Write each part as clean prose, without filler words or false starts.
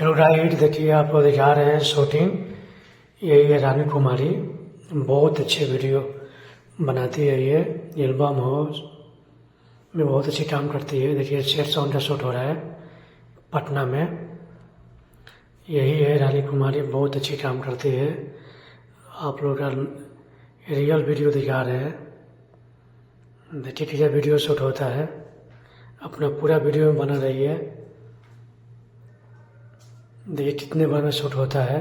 Hello guide, देखिए आपको दिखा रहे हैं शूटिंग। यही है रानी कुमारी, बहुत अच्छे वीडियो बनाती है। ये एल्बम हो में बहुत अच्छी काम करती है। देखिए सेट साउंड का शूट हो रहा है पटना में। यही है रानी कुमारी, बहुत अच्छी काम करती है। आप लोग का रियल वीडियो दिखा रहे हैं। देखिए कितना वीडियो शूट होता है, अपना पूरा वीडियो में बना रही है। देखिए कितने बार में शूट होता है।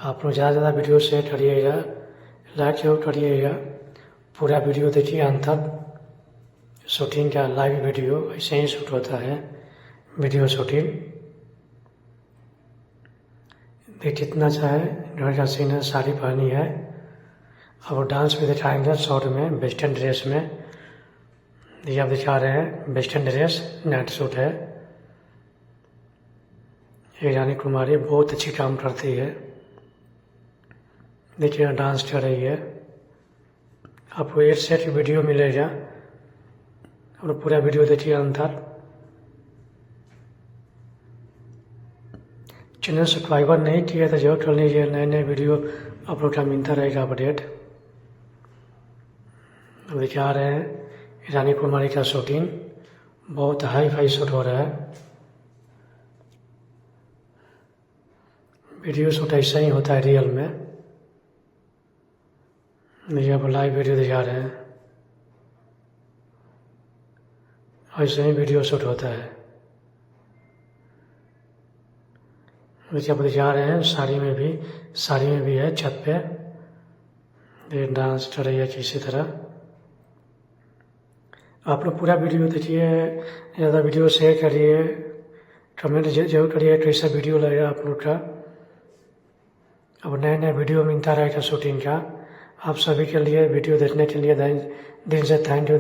आप लोग ज़्यादा से ज़्यादा वीडियो शेयर करिएगा, लाइक जरूर kariएगा। पूरा वीडियो देखिए अंत तक। शूटिंग का लाइव वीडियो ऐसे ही शूट होता है, वीडियो शूटिंग। देखिए कितना अच्छा है, घर का सीन है, साड़ी पहनी है। अब डांस भी दिखाएंगे शॉर्ट में, वेस्टर्न ड्रेस में। ये आप दिखा रहे हैं वेस्टर्न ड्रेस, नाइट सूट है। ये रानी कुमारी बहुत अच्छी काम करती है। देखिए डांस कर रही है। आपको एक सेट वीडियो मिलेगा और पूरा वीडियो देखिए अंदर। चैनल सब्सक्राइबर नहीं किया तो जरूर कर लीजिए, नए नए वीडियो अपलोड का मिलता रहेगा अपडेट। अब दिखा रहे हैं रानी कुमारी का शूटिंग, बहुत हाई फाई शूट हो रहा है। वीडियो शूट ऐसा ही होता है रियल में। देखिए आप लाइव वीडियो दिखा रहे हैं, ऐसे ही वीडियो शूट होता है। देखिए आप दिखा रहे हैं साड़ी में भी है छत पे। ये डांस कर रही है किसी तरह। आप लोग पूरा वीडियो देखिए, ज़्यादा वीडियो शेयर करिए, कमेंट जरूर करिए कैसा वीडियो लगेगा आप लोग का। अब नए नए वीडियो मिलता रहेगा शूटिंग का। आप सभी के लिए वीडियो देखने के लिए दिल से थैंक यू।